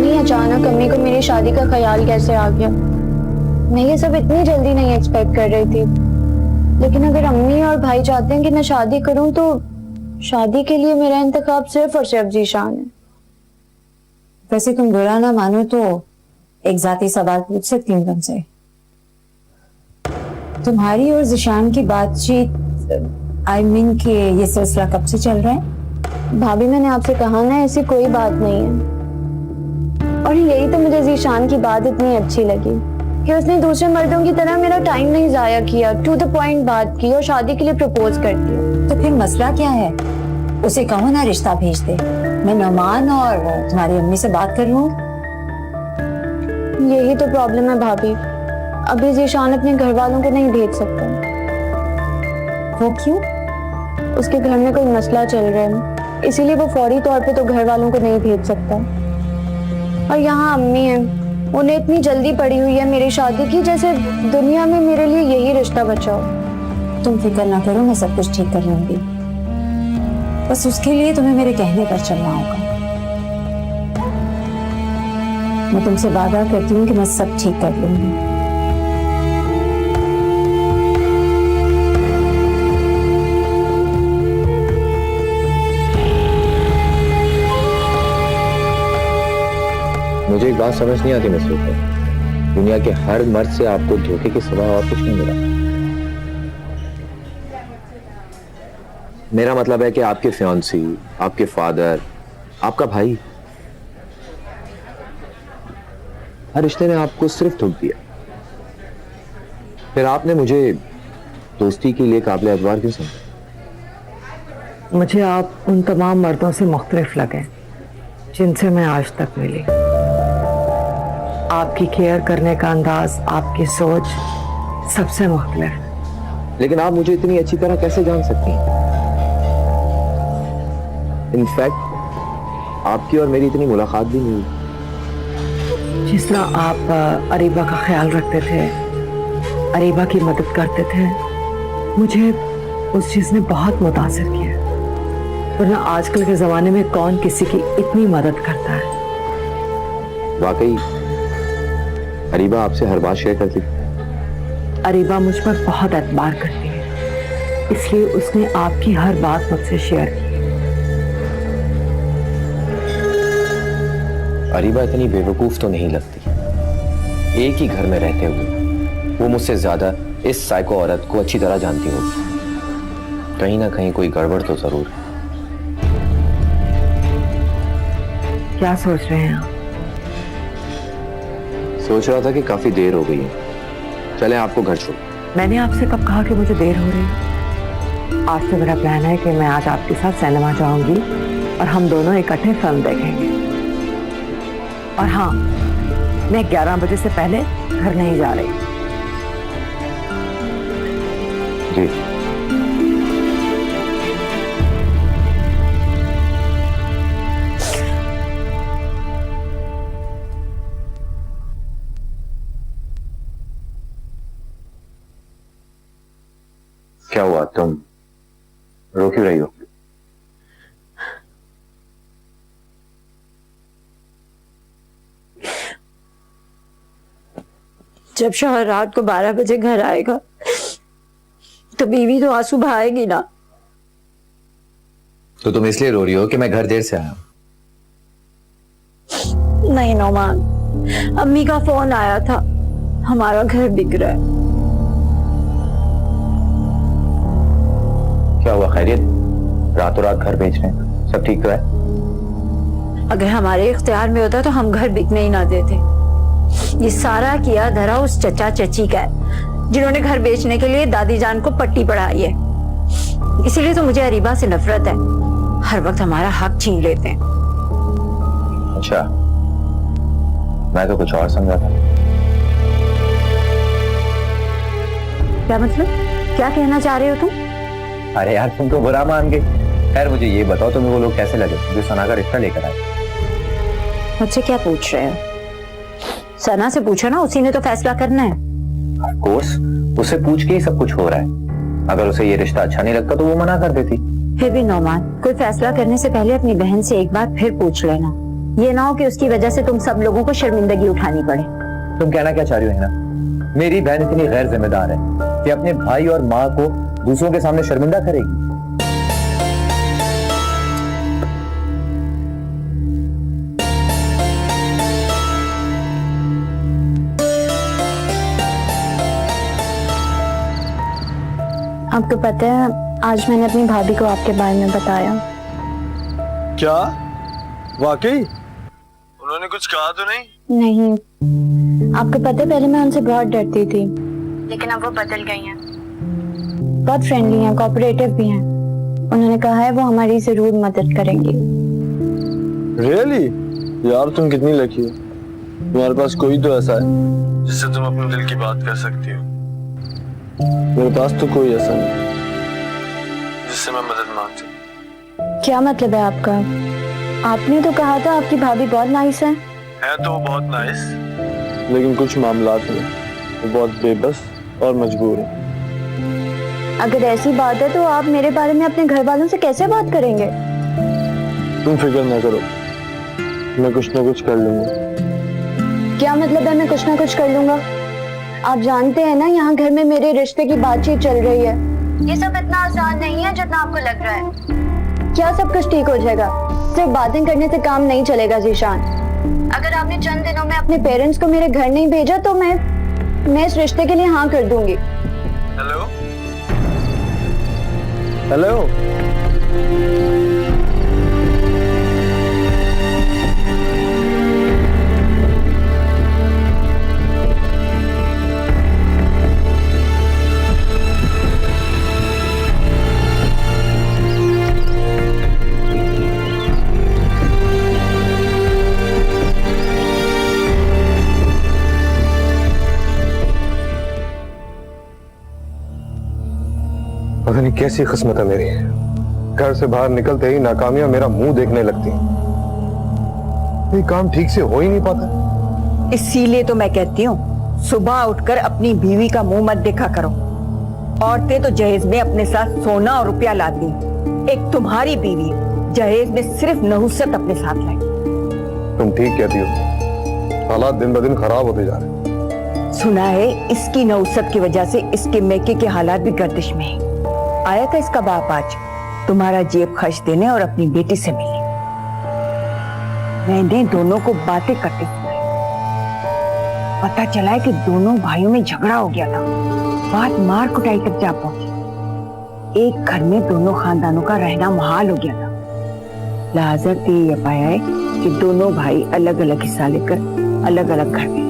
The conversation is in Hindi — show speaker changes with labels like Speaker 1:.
Speaker 1: नहीं अचानक अम्मी को मेरी शादी का ख्याल कैसे आ गया। मैं ये सब इतनी जल्दी नहीं एक्सपेक्ट कर रही थी, लेकिन अगर अम्मी और भाई चाहते हैं कि मैं शादी करूं तो शादी के लिए मेरा इंतखाब सिर्फ और सिर्फ जीशान है।
Speaker 2: वैसे तुम बुरा ना मानो तो एक जाती सवाल पूछ सकती हूँ तुमसे। तुम्हारी और जिशान की बातचीत आई मीन कि ये सिलसिला कब से चल रहा है?
Speaker 1: भाभी मैंने आपसे कहा ना ऐसी कोई बात नहीं है। और यही तो मुझे जीशान की बात इतनी अच्छी लगी कि उसने दूसरे मर्दों की तरह मेरा टाइम नहीं जाया किया, टू द पॉइंट बात की और शादी के लिए प्रपोज कर दिया।
Speaker 2: तो फिर मसला क्या है? उसे कहो ना रिश्ता भेज दे, मैं नौमान और तुम्हारी अम्मी से बात कर लूं।
Speaker 1: यही तो प्रॉब्लम है भाभी, अभी जीशान अपने घर वालों को नहीं भेज सकता।
Speaker 2: वो क्यों?
Speaker 1: उसके घर में कोई मसला चल रहा है, इसीलिए वो फौरी तौर पे तो घर वालों को नहीं भेज सकता। और यहाँ अम्मी है, उन्हें इतनी जल्दी पड़ी हुई है मेरी शादी की, जैसे दुनिया में मेरे लिए यही रिश्ता बचा हो।
Speaker 2: तुम फिक्र ना करो, मैं सब कुछ ठीक कर लूंगी। बस उसके लिए तुम्हें मेरे कहने पर चलना होगा। मैं तुमसे वादा करती हूँ कि मैं सब ठीक कर लूंगी।
Speaker 3: मुझे एक बात समझ नहीं आती मिस्टर को, दुनिया के हर मर्द से आपको धोखे के सिवा और कुछ नहीं मिला। मेरा मतलब है कि आपके फियांसी, आपके फादर, आपका भाई, हर रिश्ते ने आपको सिर्फ धोखा दिया। फिर आपने मुझे दोस्ती के लिए काबिल एतबार क्यों समझा?
Speaker 4: मुझे आप उन तमाम मर्दों से मुख्तलिफ लगे जिनसे मैं आज तक मिली। आपकी केयर करने का अंदाज, आपकी सोच सबसे मुख्तलिफ।
Speaker 3: लेकिन आप मुझे इतनी अच्छी तरह कैसे जान सकती हैं? इनफैक्ट आपकी और मेरी इतनी मुलाकात भी नहीं हुई।
Speaker 4: जिस तरह आप अरीबा का ख्याल रखते थे, अरीबा की मदद करते थे, मुझे उस चीज ने बहुत मुतासिर किया। वरना आजकल के जमाने में कौन किसी की इतनी मदद करता है।
Speaker 3: वाकई अरीबा आपसे हर बात शेयर करती थी।
Speaker 4: अरीबा मुझ पर बहुत एतबार करती है, इसलिए उसने आपकी हर बात मुझसे शेयर की।
Speaker 3: अरीबा इतनी बेवकूफ तो नहीं लगती। एक ही घर में रहते हुए वो मुझसे ज्यादा इस साइको औरत को अच्छी तरह जानती होगी। कहीं ना कहीं कोई गड़बड़ तो जरूर है।
Speaker 4: क्या सोच रहे हैं आप?
Speaker 3: सोच रहा था कि काफी देर हो गई है, चलें आपको घर छोड़।
Speaker 4: मैंने आपसे कब कहा कि मुझे देर हो रही है? आज तो मेरा प्लान है कि मैं आज आपके साथ सिनेमा जाऊंगी और हम दोनों इकट्ठे फिल्म देखेंगे। और हाँ, मैं 11 बजे से पहले घर नहीं जा रही।
Speaker 3: जी क्या हुआ, तुम रो क्यों रही हो?
Speaker 2: जब शौहर रात को 12 बजे घर आएगा तो बीवी तो आंसू बहाएगी ना।
Speaker 3: तो तुम इसलिए रो रही हो कि मैं घर देर से आया?
Speaker 2: नहीं नौमान, अम्मी का फोन आया था, हमारा घर बिक रहा है।
Speaker 3: क्या हुआ, खैरियत? रातों रात घर बेच रहे हैं, सब ठीक तो है?
Speaker 2: अगर हमारे इख्तियार में होता तो हम घर बिकने ही ना देते। ये सारा किया धरा उस चचा चची का है जिन्होंने घर बेचने के लिए दादी जान को पट्टी पढ़ाई है। इसीलिए तो मुझे अरीबा से नफरत है, हर वक्त हमारा हक छीन लेते हैं।
Speaker 3: अच्छा, मैं तो कुछ और समझा था।
Speaker 2: क्या मतलब? क्या कहना चाह रहे हो तुम?
Speaker 3: अरे यार, तुम तो बुरा मान गए। खैर मुझे ये बताओ, तुम्हें वो लोग कैसे लगे जो सना का रिश्ता लेकर आए?
Speaker 2: मुझसे क्या पूछ रहे हो? सना से पूछो ना, उसी ने तो फैसला करना है।
Speaker 3: ऑफ कोर्स, उससे पूछ के ही सब कुछ हो रहा है। अगर उसे ये रिश्ता अच्छा नहीं लगता तो वो मना कर देती।
Speaker 2: फिर भी नौमान, कोई फैसला करने से पहले अपनी बहन से एक बार फिर पूछ लेना। ये ना हो कि उसकी वजह से तुम सब लोगों को शर्मिंदगी उठानी पड़े।
Speaker 5: तुम कहना क्या चाह रही हो हिना? मेरी बहन इतनी गैर जिम्मेदार है कि अपने भाई और माँ को दूसरों के सामने शर्मिंदा करेगी।
Speaker 1: आपको पता है आज मैंने अपनी भाभी को आपके बारे में बताया।
Speaker 6: क्या वाकई? उन्होंने कुछ कहा तो नहीं?
Speaker 1: नहीं, आपको पता है पहले मैं उनसे बहुत डरती थी, लेकिन अब वो बदल गई हैं। बहुत फ्रेंडली हैं, कोऑपरेटिव भी हैं। उन्होंने कहा है वो हमारी जरूर मदद करेंगी।
Speaker 6: रियली? यार तुम कितनी लकी हो, तुम्हारे पास कोई तो ऐसा है जिससे तुम अपने दिल की बात कर सकती हो। मेरे पास तो कोई ऐसा नहीं जिससे मैं मदद मांग सकूं।
Speaker 1: क्या मतलब है आपका? आपने तो कहा था आपकी भाभी बहुत नाइस है।
Speaker 6: तो वो बहुत नाइस, लेकिन कुछ मामलात में वो बहुत बेबस और मजबूर है।
Speaker 1: अगर ऐसी बात है तो आप मेरे बारे में अपने घर वालों से कैसे बात करेंगे?
Speaker 6: तुम फिक्र ना करो, मैं कुछ ना कुछ कर लूंगा।
Speaker 1: क्या मतलब है मैं कुछ ना कुछ कर लूंगा? आप जानते हैं ना यहाँ घर में मेरे रिश्ते की बातचीत चल रही है। ये सब इतना आसान नहीं है जितना आपको लग रहा है। क्या सब कुछ ठीक हो जाएगा? सिर्फ बातें करने से काम नहीं चलेगा जीशान। अगर आपने चंद दिनों में अपने पेरेंट्स को मेरे घर नहीं भेजा तो मैं इस रिश्ते के लिए हाँ कर दूंगी।
Speaker 6: Hello hello.
Speaker 7: पता नहीं कैसी किस्मत है मेरी, घर से बाहर निकलते ही नाकामियां मेरा मुंह देखने लगती हैं। ये काम ठीक से हो ही नहीं पाता।
Speaker 8: इसीलिए तो मैं कहती हूँ सुबह उठकर अपनी बीवी का मुंह मत देखा करो। औरतें तो जहेज में अपने साथ सोना और रुपया लाती, एक तुम्हारी बीवी जहेज में सिर्फ नहुसत अपने साथ लाई।
Speaker 7: तुम ठीक कहती हो, हालात दिन ब दिन खराब होते जा रहे हैं।
Speaker 8: सुना है इसकी नहुसत की वजह से इसके मैके के हालात भी गर्दिश में हैं। आया था इसका बाप आज तुम्हारा जेब खर्च देने और अपनी बेटी से मिलने। मैंने दोनों को बातें करते सुना। पता चला है कि दोनों भाइयों में झगड़ा हो गया था, बात मार कुटाई तक जा पहुंची। एक घर में दोनों खानदानों का रहना मुहाल हो गया था। लिहाजा ये पाया है कि दोनों भाई अलग अलग हिस्सा लेकर अलग अलग घर में।